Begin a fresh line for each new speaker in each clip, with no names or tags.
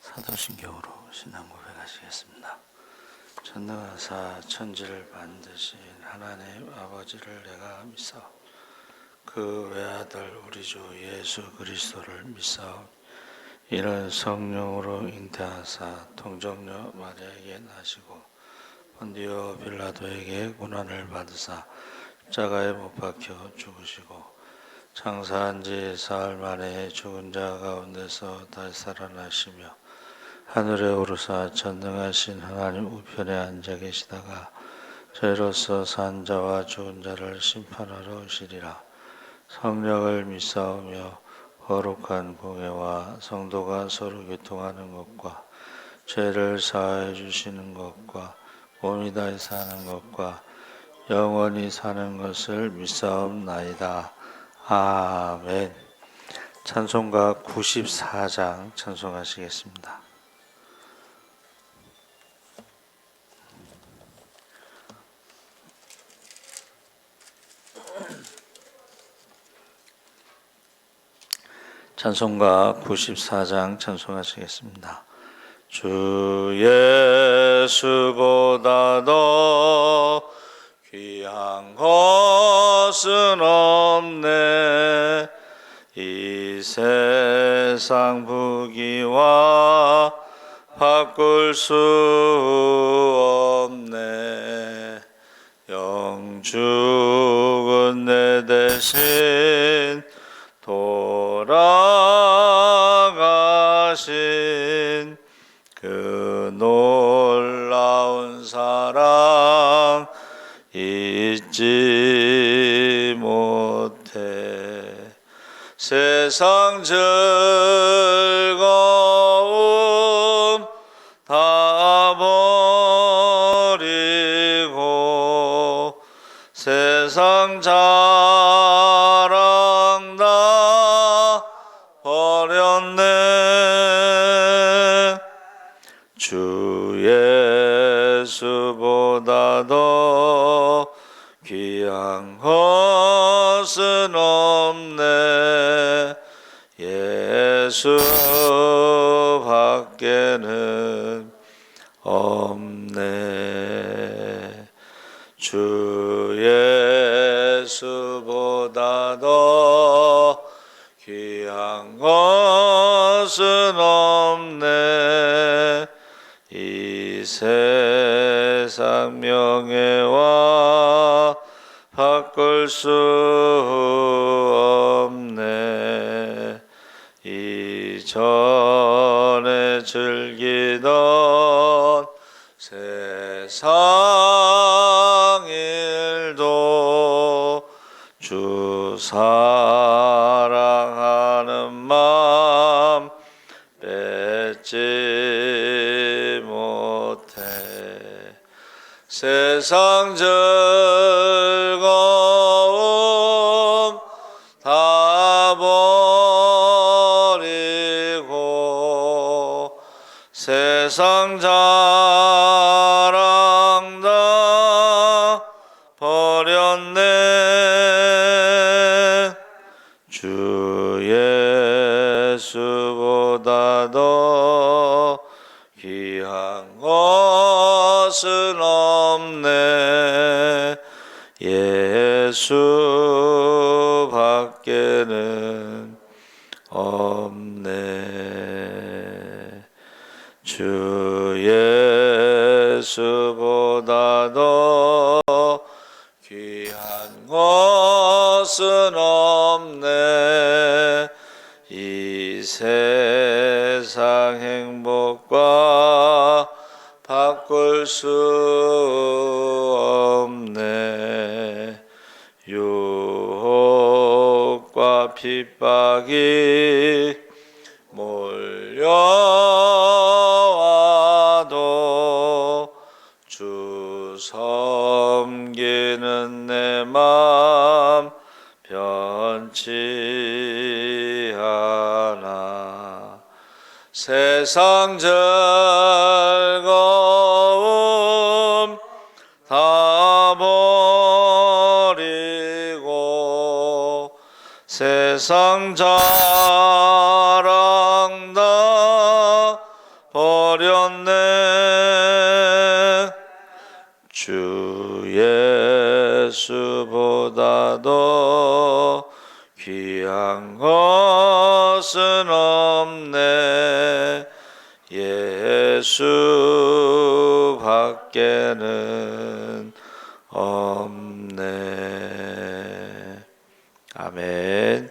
사도신경으로 신앙 고백하시겠습니다. 전능하사 천지를 만드신 하나님 아버지를 내가 믿사오. 그 외아들 우리 주 예수 그리스도를 믿사오. 이는 성령으로 잉태하사 동정녀 마리아에게 나시고 본디오 빌라도에게 고난을 받으사 십자가에 못 박혀 죽으시고 장사한 지 사흘 만에 죽은 자 가운데서 다시 살아나시며 하늘에 오르사 전능하신 하나님 우편에 앉아 계시다가 저희로서 산 자와 죽은 자를 심판하러 오시리라. 성령을 믿사오며 거룩한 공예와 성도가 서로 교통하는 것과 죄를 사하여 주시는 것과 몸이 다시 사는 것과 영원히 사는 것을 믿사옵나이다. 아멘. 찬송가 94장 찬송하시겠습니다. 찬송가 94장 찬송하시겠습니다. 주 예수보다 더 귀한 것은 없네. 이 세상 부귀와 바꿀 수 없네. 영죽은 내 대신 돌아가신 그 놀라운 사랑 잊지 못해. 세상 즐거움 다 버리고 세상 자랑 다 버렸네. 주 예수보다 더 귀한 것은 없네. 예수 밖에는 없네. 주 예수보다 더 귀한 것은 없네. 이 세상 명예와 바꿀 수 없네. 이전에 즐기던 세상 일도 주 사랑하는 마음 뺏지 못해. 세상 즐거움 다 버리고 세상 자랑 다 버렸네. 주 예수보다 더 귀한 것은 없네. 예수 밖에는 없네. 주 예수보다 더 귀한 것은 없네. 이 세상 행복과 바꿀 수 없네. 유혹과 핍박이 몰려와도 주 섬기는 내 맘 변치 않아. 세상 즐거움 다 버리고 세상 자랑 다 주 예수보다 더 귀한 것은 없네. 예수 밖에는 없네. 아멘.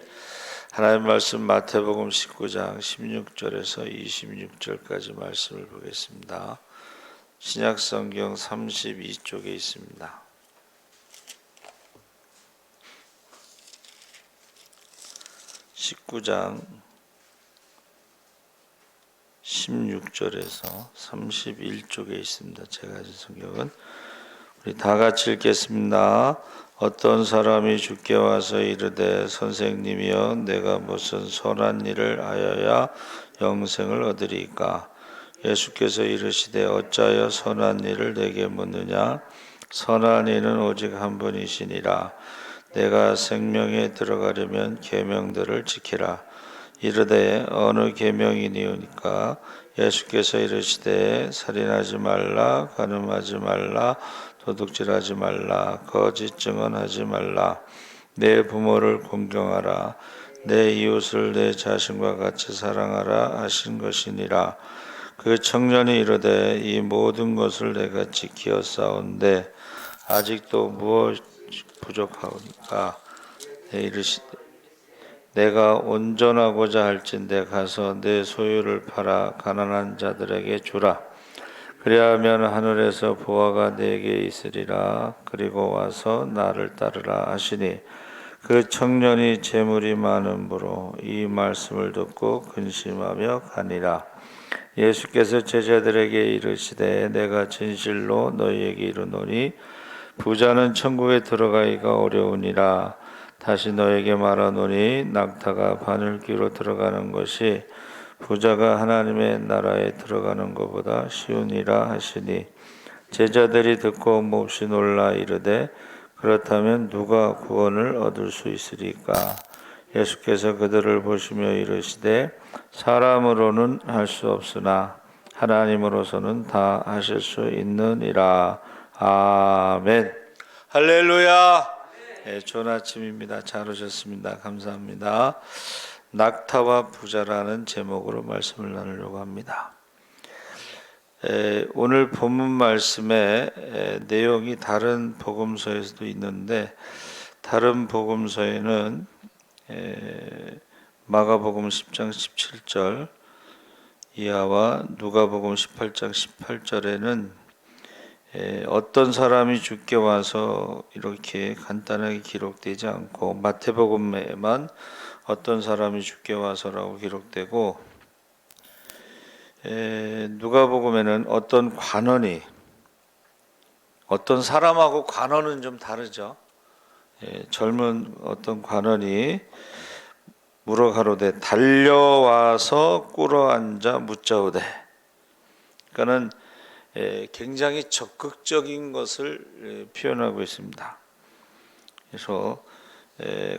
하나님 말씀 마태복음 19장 16절에서 26절까지 말씀을 보겠습니다. 신약성경 32쪽에 있습니다. 19장 16절에서 31쪽에 있습니다. 제가 가진 성경은 우리 다 같이 읽겠습니다. 어떤 사람이 주께 와서 이르되 선생님이여 내가 무슨 선한 일을 하여야 영생을 얻으리까? 예수께서 이르시되 어찌하여 선한 일을 내게 묻느냐? 선한 이는 오직 한 분이시니라. 내가 생명에 들어가려면 계명들을 지키라. 이르되 어느 계명이니까? 예수께서 이르시되 살인하지 말라, 간음하지 말라, 도둑질하지 말라, 거짓 증언하지 말라, 내 부모를 공경하라, 내 이웃을 내 자신과 같이 사랑하라 하신 것이니라. 그 청년이 이르되 이 모든 것을 내가 지키었사온데 아직도 무엇 부족하오니까? 이르시되 내가 온전하고자 할진대 가서 내 소유를 팔아 가난한 자들에게 주라. 그리하면 하늘에서 보화가 내게 있으리라. 그리고 와서 나를 따르라 하시니 그 청년이 재물이 많음으로 이 말씀을 듣고 근심하며 가니라. 예수께서 제자들에게 이르시되 내가 진실로 너희에게 이르노니 부자는 천국에 들어가기가 어려우니라. 다시 너에게 말하노니 낙타가 바늘귀로 들어가는 것이 부자가 하나님의 나라에 들어가는 것보다 쉬우니라 하시니 제자들이 듣고 몹시 놀라 이르되 그렇다면 누가 구원을 얻을 수 있으리까? 예수께서 그들을 보시며 이르시되 사람으로는 할 수 없으나 하나님으로서는 다 하실 수 있느니라. 아멘. 할렐루야. 네, 좋은 아침입니다. 잘 오셨습니다. 감사합니다. 낙타와 부자라는 제목으로 말씀을 나누려고 합니다. 오늘 본문 말씀의 내용이 다른 복음서에서도 있는데 다른 복음서에는 마가복음 10장 17절 이하와 누가복음 18장 18절에는 어떤 사람이 주께 와서 이렇게 간단하게 기록되지 않고 마태복음에만 어떤 사람이 주께 와서라고 기록되고 누가복음에는 어떤 관원이 어떤 사람하고 관원은 좀 다르죠. 젊은 어떤 관원이 물어 가로되 달려와서 꿇어앉아 묻자오되 그러니까는 굉장히 적극적인 것을 표현하고 있습니다. 그래서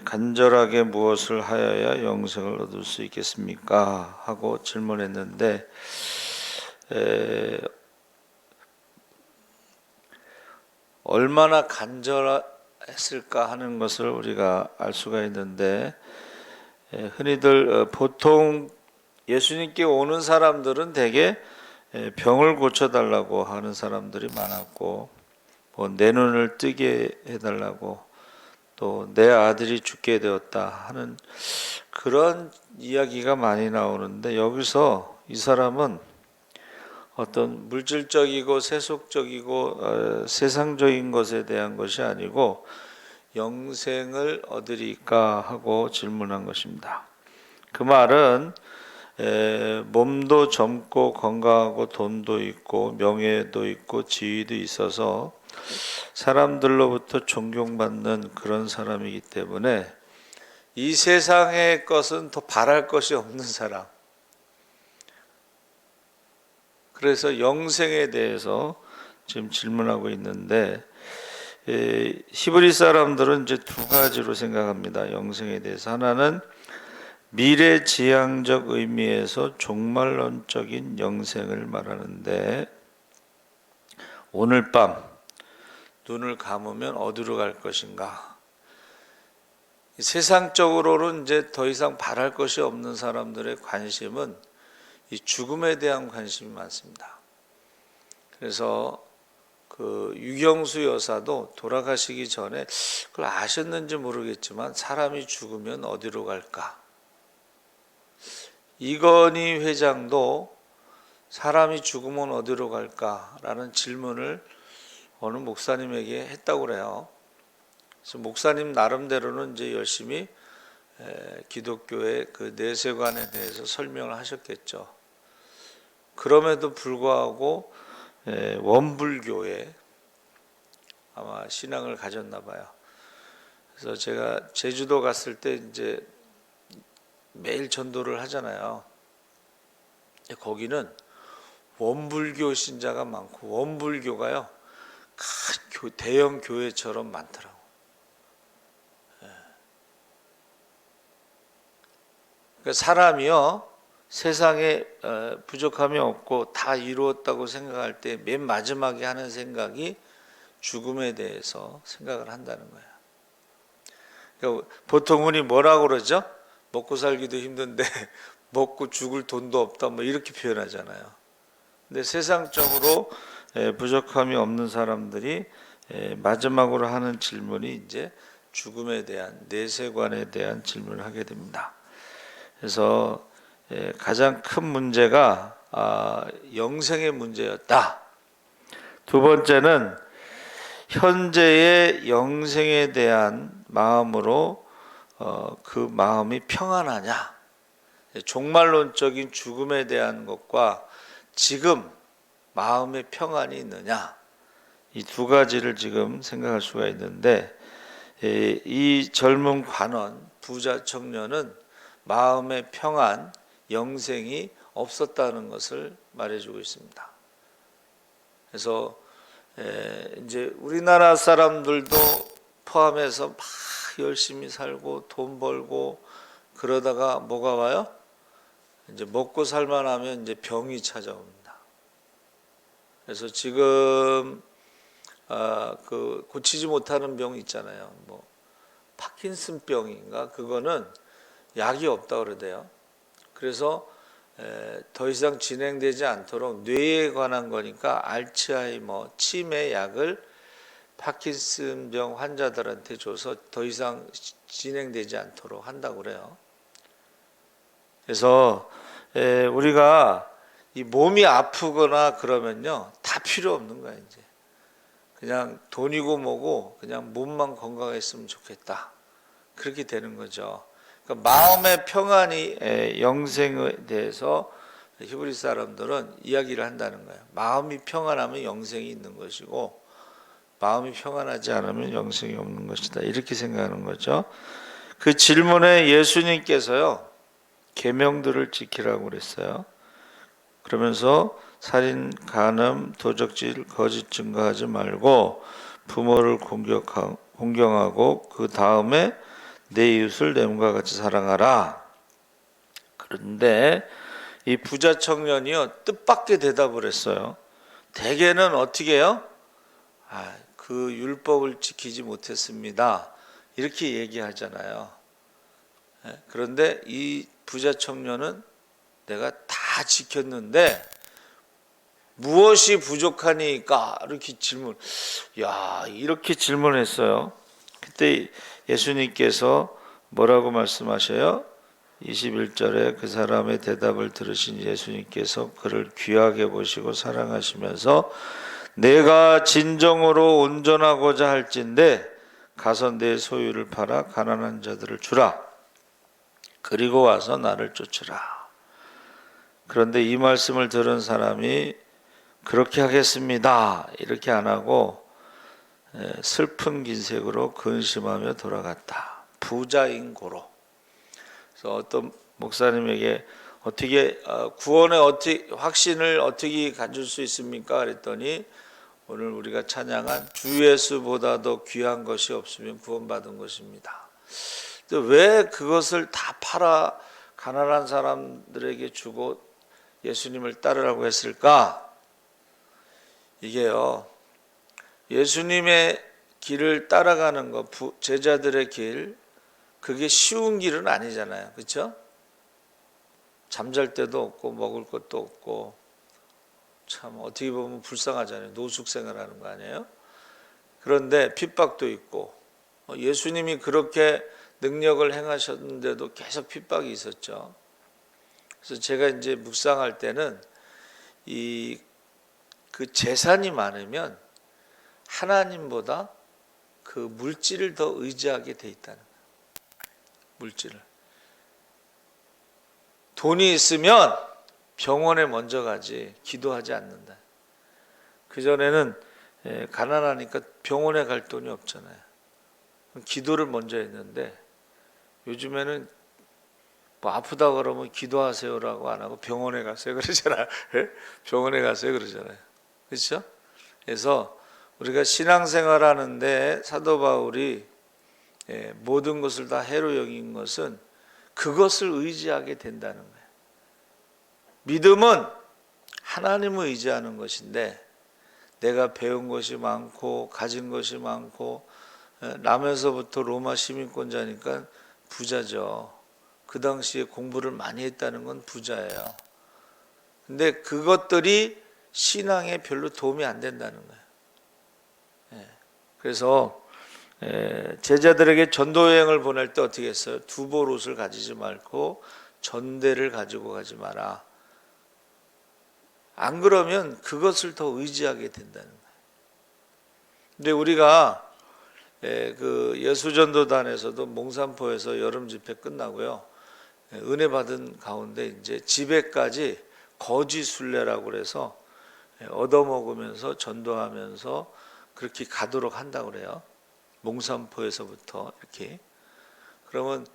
간절하게 무엇을 하여야 영생을 얻을 수 있겠습니까? 하고 질문했는데 얼마나 간절했을까 하는 것을 우리가 알 수가 있는데 흔히들 보통 예수님께 오는 사람들은 대개 병을 고쳐달라고 하는 사람들이 많았고 내 눈을 뜨게 해달라고 또 내 아들이 죽게 되었다 하는 그런 이야기가 많이 나오는데 여기서 이 사람은 어떤 물질적이고 세속적이고 세상적인 것에 대한 것이 아니고 영생을 얻으리까 하고 질문한 것입니다. 그 말은 몸도 젊고 건강하고 돈도 있고 명예도 있고 지위도 있어서 사람들로부터 존경받는 그런 사람이기 때문에 이 세상의 것은 더 바랄 것이 없는 사람. 그래서 영생에 대해서 지금 질문하고 있는데 히브리 사람들은 이제 두 가지로 생각합니다. 영생에 대해서 하나는 미래지향적 의미에서 종말론적인 영생을 말하는데 오늘 밤 눈을 감으면 어디로 갈 것인가? 세상적으로는 이제 더 이상 바랄 것이 없는 사람들의 관심은 이 죽음에 대한 관심이 많습니다. 그래서 그 유경수 여사도 돌아가시기 전에 그걸 아셨는지 모르겠지만 사람이 죽으면 어디로 갈까? 이건희 회장도 사람이 죽으면 어디로 갈까라는 질문을 어느 목사님에게 했다고 그래요. 그래서 목사님 나름대로는 이제 열심히 기독교의 그 내세관에 대해서 설명을 하셨겠죠. 그럼에도 불구하고 원불교에 아마 신앙을 가졌나 봐요. 그래서 제가 제주도 갔을 때 이제 매일 전도를 하잖아요. 거기는 원불교 신자가 많고 원불교가요 큰 대형 교회처럼 많더라고. 그러니까 사람이요 세상에 부족함이 없고 다 이루었다고 생각할 때 맨 마지막에 하는 생각이 죽음에 대해서 생각을 한다는 거예요. 그러니까 보통 우리 뭐라고 그러죠? 먹고 살기도 힘든데 먹고 죽을 돈도 없다 뭐 이렇게 표현하잖아요. 근데 세상적으로 부족함이 없는 사람들이 마지막으로 하는 질문이 이제 죽음에 대한 내세관에 대한 질문을 하게 됩니다. 그래서 가장 큰 문제가 영생의 문제였다. 두 번째는 현재의 영생에 대한 마음으로 그 마음이 평안하냐. 종말론적인 죽음에 대한 것과 지금 마음의 평안이 있느냐. 이 두 가지를 지금 생각할 수가 있는데 이 젊은 관원, 부자 청년은 마음의 평안, 영생이 없었다는 것을 말해주고 있습니다. 그래서 이제 우리나라 사람들도 포함해서 막 열심히 살고 돈 벌고 그러다가 뭐가 와요? 이제 먹고 살만하면 이제 병이 찾아옵니다. 그래서 지금 그 고치지 못하는 병이 있잖아요. 뭐 파킨슨병인가 그거는 약이 없다 그러대요. 그래서 더 이상 진행되지 않도록 뇌에 관한 거니까 알츠하이머, 치매 약을 파킨슨병 환자들한테 줘서 더 이상 진행되지 않도록 한다고 그래요. 그래서 우리가 이 몸이 아프거나 그러면요 다 필요 없는 거야. 이제 그냥 돈이고 뭐고 그냥 몸만 건강했으면 좋겠다 그렇게 되는 거죠. 그러니까 마음의 평안이 영생에 대해서 히브리 사람들은 이야기를 한다는 거예요. 마음이 평안하면 영생이 있는 것이고 마음이 평안하지 않으면 영생이 없는 것이다. 이렇게 생각하는 거죠. 그 질문에 예수님께서요 계명들을 지키라고 그랬어요. 그러면서 살인, 간음, 도적질, 거짓 증거하지 말고 부모를 공경하고 그 다음에 내 이웃을 내 몸과 같이 사랑하라. 그런데 이 부자 청년이요 뜻밖의 대답을 했어요. 대개는 어떻게 해요? 그 율법을 지키지 못했습니다. 이렇게 얘기하잖아요. 그런데 이 부자 청년은 내가 다 지켰는데 무엇이 부족하니까 이렇게 이렇게 질문했어요. 그때 예수님께서 뭐라고 말씀하셔요? 21절에 그 사람의 대답을 들으신 예수님께서 그를 귀하게 보시고 사랑하시면서 내가 진정으로 온전하고자 할진대 가서 내 소유를 팔아 가난한 자들을 주라. 그리고 와서 나를 쫓으라. 그런데 이 말씀을 들은 사람이 그렇게 하겠습니다 이렇게 안 하고 슬픈 긴색으로 근심하며 돌아갔다. 부자인 고로. 그래서 어떤 목사님에게 어떻게 구원의 확신을 어떻게 가질 수 있습니까? 그랬더니 오늘 우리가 찬양한 주 예수보다 더 귀한 것이 없으면 구원받은 것입니다. 왜 그것을 다 팔아 가난한 사람들에게 주고 예수님을 따르라고 했을까? 이게요 예수님의 길을 따라가는 것, 제자들의 길, 그게 쉬운 길은 아니잖아요. 그렇죠? 잠잘 데도 없고 먹을 것도 없고 참 어떻게 보면 불쌍하잖아요. 노숙 생활하는 거 아니에요? 그런데 핍박도 있고 예수님이 그렇게 능력을 행하셨는데도 계속 핍박이 있었죠. 그래서 제가 이제 묵상할 때는 그 재산이 많으면 하나님보다 그 물질을 더 의지하게 돼 있다는 거예요. 물질을. 돈이 있으면 병원에 먼저 가지 기도하지 않는다. 그전에는 가난하니까 병원에 갈 돈이 없잖아요. 기도를 먼저 했는데 요즘에는 뭐 아프다 그러면 기도하세요라고 안 하고 병원에 가세요 그러잖아요. 병원에 가세요 그러잖아요. 그렇죠? 그래서 우리가 신앙생활 하는데 사도 바울이 모든 것을 다 해로 여긴 것은 그것을 의지하게 된다는 거예요. 믿음은 하나님을 의지하는 것인데 내가 배운 것이 많고 가진 것이 많고 나면서부터 로마 시민권자니까 부자죠. 그 당시에 공부를 많이 했다는 건 부자예요. 근데 그것들이 신앙에 별로 도움이 안 된다는 거예요. 그래서 제자들에게 전도 여행을 보낼 때 어떻게 했어요? 두 벌 옷을 가지지 말고 전대를 가지고 가지 마라. 안 그러면 그것을 더 의지하게 된다는 거예요. 근데 우리가 그 예수전도단에서도 몽산포에서 여름 집회 끝나고요. 은혜 받은 가운데 이제 집에까지 거지 순례라고 그래서 얻어먹으면서 전도하면서 그렇게 가도록 한다고 그래요. 몽산포에서부터 이렇게. 그러면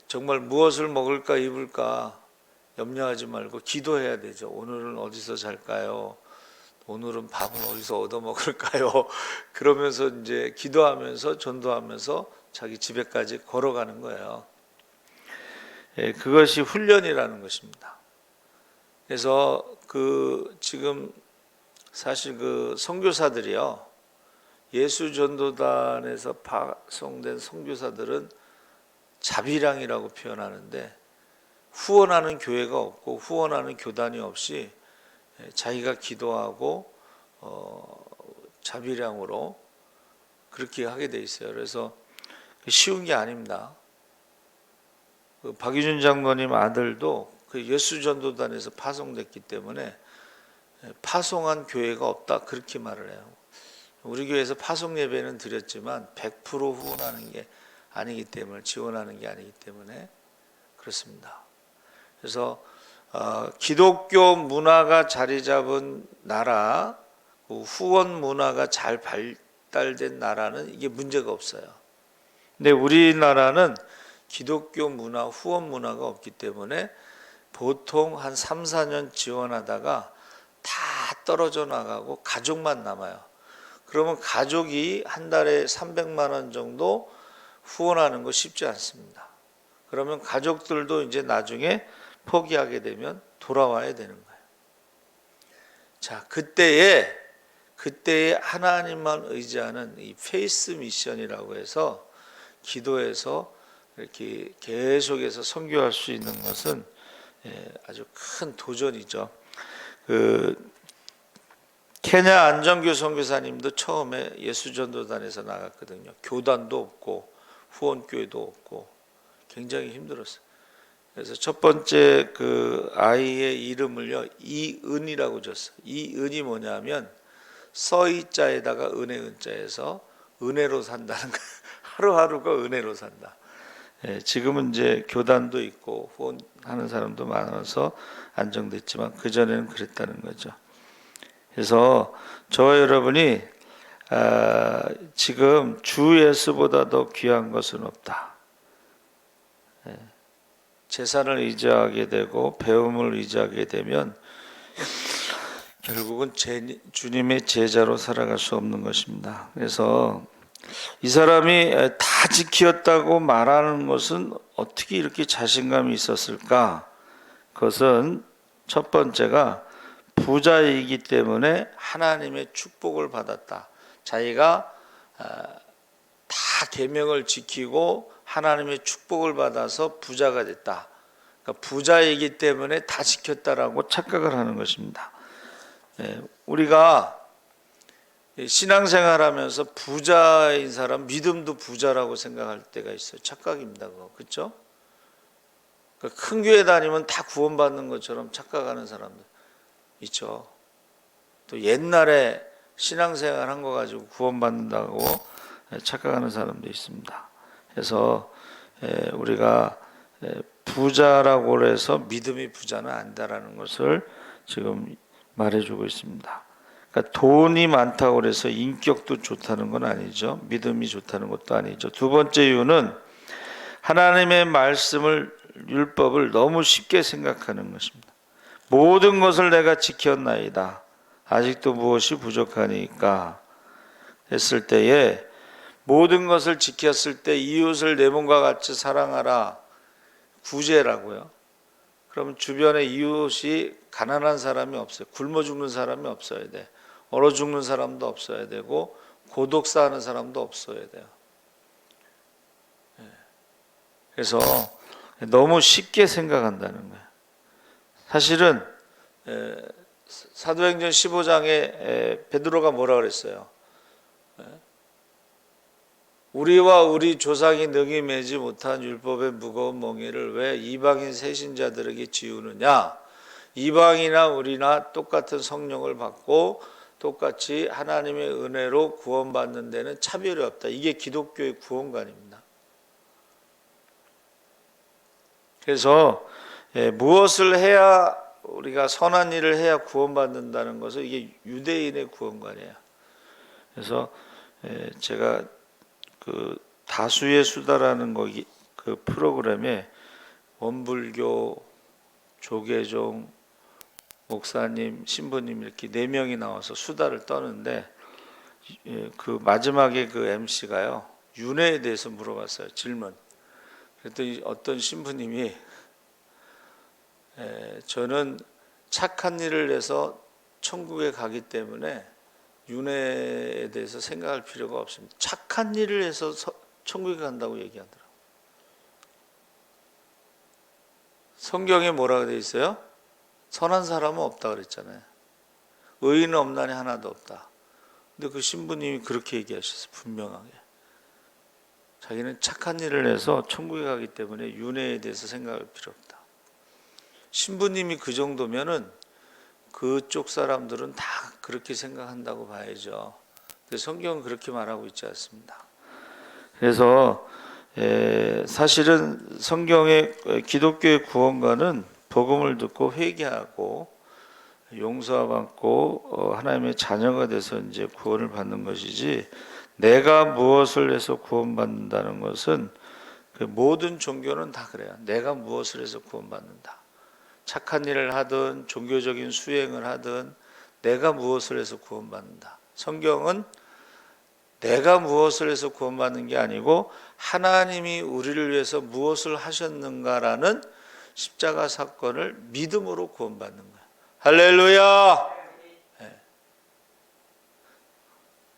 정말 무엇을 먹을까 입을까 염려하지 말고 기도해야 되죠. 오늘은 어디서 잘까요? 오늘은 밥은 어디서 얻어 먹을까요? 그러면서 이제 기도하면서 전도하면서 자기 집에까지 걸어가는 거예요. 그것이 훈련이라는 것입니다. 그래서 지금 사실 그 선교사들이요. 예수 전도단에서 파송된 선교사들은 자비량이라고 표현하는데 후원하는 교회가 없고 후원하는 교단이 없이 자기가 기도하고 자비량으로 그렇게 하게 돼 있어요. 그래서 쉬운 게 아닙니다. 그 박유준 장로님 아들도 그 예수전도단에서 파송됐기 때문에 파송한 교회가 없다 그렇게 말을 해요. 우리 교회에서 파송 예배는 드렸지만 100% 후원하는 게 아니기 때문에 지원하는 게 아니기 때문에 그렇습니다. 그래서 기독교 문화가 자리 잡은 나라, 후원 문화가 잘 발달된 나라는 이게 문제가 없어요. 근데 우리나라는 기독교 문화, 후원 문화가 없기 때문에 보통 한 3, 4년 지원하다가 다 떨어져 나가고 가족만 남아요. 그러면 가족이 한 달에 300만 원 정도 후원하는 거 쉽지 않습니다. 그러면 가족들도 이제 나중에 포기하게 되면 돌아와야 되는 거예요. 자, 그때에 하나님만 의지하는 이 페이스 미션이라고 해서 기도해서 이렇게 계속해서 선교할 수 있는 것은 아주 큰 도전이죠. 케냐 안정규 선교사님도 처음에 예수전도단에서 나갔거든요. 교단도 없고 후원교회도 없고 굉장히 힘들었어요. 그래서 첫 번째 그 아이의 이름을요 이은이라고 줬어요. 이은이 뭐냐면 서이자에다가 은혜 은자에서 은혜로 산다는 거. 하루하루가 은혜로 산다. 지금은 이제 교단도 있고 후원하는 사람도 많아서 안정됐지만 그 전에는 그랬다는 거죠. 그래서 저와 여러분이 지금 주 예수보다 더 귀한 것은 없다. 재산을 의지하게 되고 배움을 의지하게 되면 결국은 주님의 제자로 살아갈 수 없는 것입니다. 그래서 이 사람이 다 지켰다고 말하는 것은 어떻게 이렇게 자신감이 있었을까? 그것은 첫 번째가 부자이기 때문에 하나님의 축복을 받았다. 자기가 다 계명을 지키고 하나님의 축복을 받아서 부자가 됐다. 그러니까 부자이기 때문에 다 지켰다라고 착각을 하는 것입니다. 우리가 신앙생활하면서 부자인 사람, 믿음도 부자라고 생각할 때가 있어요. 착각입니다. 그거. 그렇죠? 그러니까 큰 교회 다니면 다 구원받는 것처럼 착각하는 사람들 있죠. 또 옛날에 신앙생활 한 거 가지고 구원받는다고 착각하는 사람도 있습니다. 그래서 우리가 부자라고 해서 믿음이 부자는 아니다라는 것을 지금 말해주고 있습니다. 그러니까 돈이 많다고 해서 인격도 좋다는 건 아니죠. 믿음이 좋다는 것도 아니죠. 두 번째 이유는 하나님의 말씀을, 율법을 너무 쉽게 생각하는 것입니다. 모든 것을 내가 지켰나이다. 아직도 무엇이 부족하니까 했을 때에, 모든 것을 지켰을 때 이웃을 내 몸과 같이 사랑하라. 구제라고요. 그러면 주변에 이웃이 가난한 사람이 없어요. 굶어 죽는 사람이 없어야 돼. 얼어 죽는 사람도 없어야 되고 고독사하는 사람도 없어야 돼요. 그래서 너무 쉽게 생각한다는 거예요. 사실은 사도행전 15장에 베드로가 뭐라 그랬어요? 우리와 우리 조상이 능히 매지 못한 율법의 무거운 멍에를 왜 이방인 세신자들에게 지우느냐? 이방이나 우리나 똑같은 성령을 받고 똑같이 하나님의 은혜로 구원받는 데는 차별이 없다. 이게 기독교의 구원관입니다. 그래서 무엇을 해야, 우리가 선한 일을 해야 구원받는다는 것은 이게 유대인의 구원관이에요. 그래서 제가 그 다수의 수다라는 거기 그 프로그램에 원불교, 조계종, 목사님, 신부님 이렇게 4명이 나와서 수다를 떠는데 그 마지막에 그 MC가요 윤회에 대해서 물어봤어요. 질문. 그랬더니 어떤 신부님이 저는 착한 일을 해서 천국에 가기 때문에 윤회에 대해서 생각할 필요가 없습니다. 착한 일을 해서 천국에 간다고 얘기하더라고요. 성경에 뭐라고 되어 있어요? 선한 사람은 없다 그랬잖아요. 의인은 없나니 하나도 없다. 근데 그 신부님이 그렇게 얘기하셨어요. 분명하게. 자기는 착한 일을 해서 천국에 가기 때문에 윤회에 대해서 생각할 필요 없다. 신부님이 그 정도면은 그쪽 사람들은 다 그렇게 생각한다고 봐야죠. 근데 성경은 그렇게 말하고 있지 않습니다. 그래서 사실은 성경의 기독교의 구원관은 복음을 듣고 회개하고 용서받고 하나님의 자녀가 돼서 이제 구원을 받는 것이지, 내가 무엇을 해서 구원받는다는 것은 그 모든 종교는 다 그래요. 내가 무엇을 해서 구원받는다. 착한 일을 하든 종교적인 수행을 하든 내가 무엇을 해서 구원받는다. 성경은 내가 무엇을 해서 구원받는 게 아니고 하나님이 우리를 위해서 무엇을 하셨는가라는 십자가 사건을 믿음으로 구원받는 거예요. 할렐루야.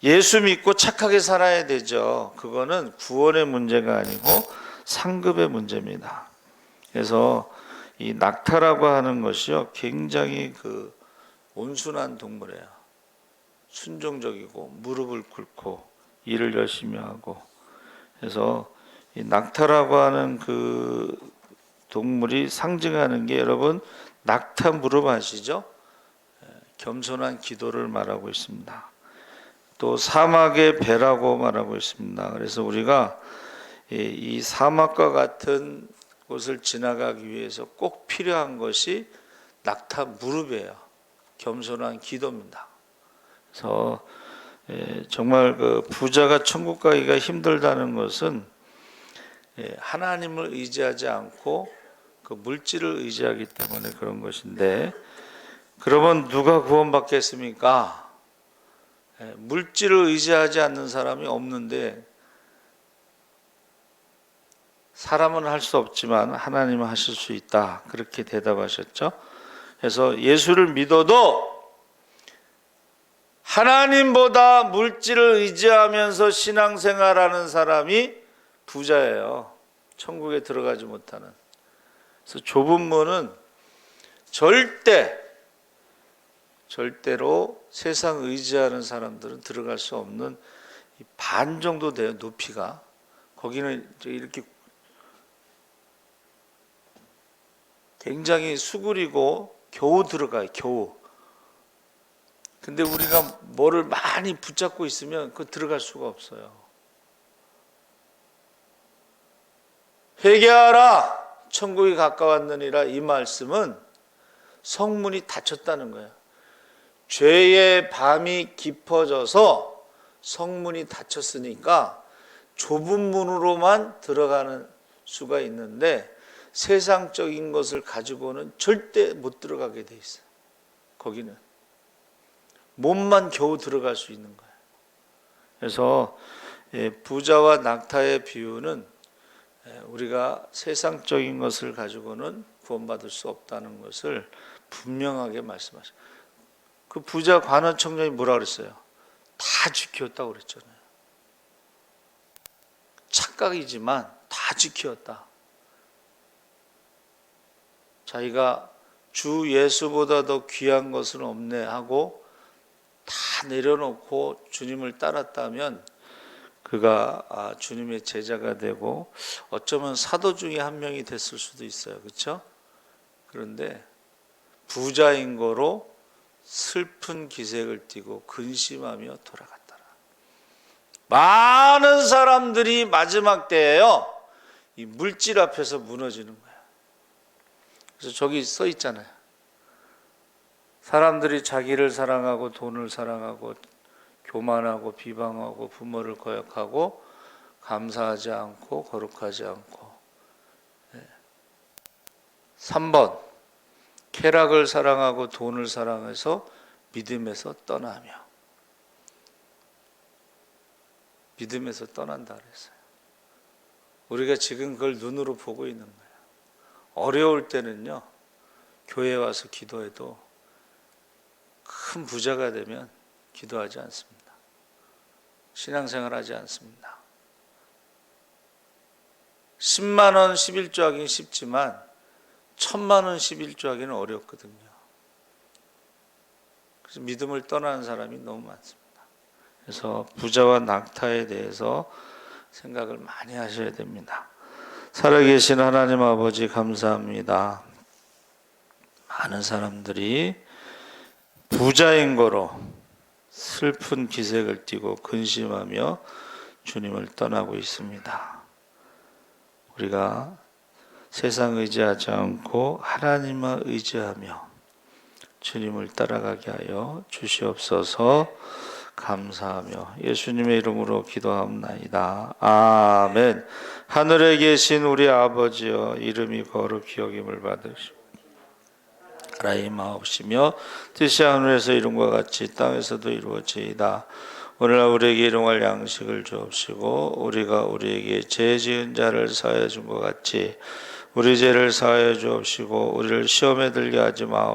예수 믿고 착하게 살아야 되죠. 그거는 구원의 문제가 아니고 상급의 문제입니다. 그래서 이 낙타라고 하는 것이요 굉장히 그 온순한 동물이에요. 순종적이고 무릎을 꿇고 일을 열심히 하고. 그래서 이 낙타라고 하는 그 동물이 상징하는 게, 여러분 낙타 무릎 아시죠? 겸손한 기도를 말하고 있습니다. 또 사막의 배라고 말하고 있습니다. 그래서 우리가 이 사막과 같은 곳을 지나가기 위해서 꼭 필요한 것이 낙타 무릎이에요. 겸손한 기도입니다. 그래서 정말 그 부자가 천국 가기가 힘들다는 것은 하나님을 의지하지 않고 그 물질을 의지하기 때문에 그런 것인데, 그러면 누가 구원받겠습니까? 물질을 의지하지 않는 사람이 없는데, 사람은 할 수 없지만 하나님은 하실 수 있다, 그렇게 대답하셨죠. 그래서 예수를 믿어도 하나님보다 물질을 의지하면서 신앙생활하는 사람이 부자예요. 천국에 들어가지 못하는. 그래서 좁은 문은 절대로 세상 의지하는 사람들은 들어갈 수 없는 반 정도 돼요. 높이가. 거기는 이렇게 굉장히 수그리고 겨우 들어가요. 겨우. 근데 우리가 뭐를 많이 붙잡고 있으면 그 들어갈 수가 없어요. 회개하라 천국이 가까웠느니라, 이 말씀은 성문이 닫혔다는 거예요. 죄의 밤이 깊어져서 성문이 닫혔으니까 좁은 문으로만 들어가는 수가 있는데 세상적인 것을 가지고는 절대 못 들어가게 돼 있어요. 거기는 몸만 겨우 들어갈 수 있는 거예요. 그래서 부자와 낙타의 비유는 우리가 세상적인 것을 가지고는 구원받을 수 없다는 것을 분명하게 말씀하셔요. 그 부자 관원청장이 뭐라 그랬어요? 다 지켰다고 그랬잖아요. 착각이지만 다 지켰다. 자기가 주 예수보다 더 귀한 것은 없네 하고 다 내려놓고 주님을 따랐다면 그가 주님의 제자가 되고 어쩌면 사도 중에 한 명이 됐을 수도 있어요. 그렇죠? 그런데 부자인 거로 슬픈 기색을 띠고 근심하며 돌아갔더라. 많은 사람들이 마지막 때에요, 이 물질 앞에서 무너지는 거예요. 그래서 저기 써 있잖아요. 사람들이 자기를 사랑하고 돈을 사랑하고 교만하고 비방하고 부모를 거역하고 감사하지 않고 거룩하지 않고. 3번 쾌락을 사랑하고 돈을 사랑해서 믿음에서 떠나며. 믿음에서 떠난다 그랬어요. 우리가 지금 그걸 눈으로 보고 있는 거예요. 어려울 때는요, 교회에 와서 기도해도 큰 부자가 되면 기도하지 않습니다. 신앙생활하지 않습니다. 10만 원 11조 하기는 쉽지만 1000만 원 11조 하기는 어렵거든요. 그래서 믿음을 떠나는 사람이 너무 많습니다. 그래서 부자와 낙타에 대해서 생각을 많이 하셔야 됩니다. 살아계신 하나님 아버지 감사합니다. 많은 사람들이 부자인 거로 슬픈 기색을 띠고 근심하며 주님을 떠나고 있습니다. 우리가 세상 의지하지 않고 하나님만 의지하며 주님을 따라가게 하여 주시옵소서. 감사하며 예수님의 이름으로 기도하옵나이다. 아멘. 하늘에 계신 우리 아버지여, 이름이 거룩히 여김을 받으시고 나라의 마옵시며 뜻이 하늘에서 이룬과 같이 땅에서도 이루어지이다. 오늘날 우리에게 일용할 양식을 주옵시고 우리가 우리에게 죄 지은 자를 사하여 준 것 같이 우리 죄를 사하여 주옵시고 우리를 시험에 들게 하지 마옵시고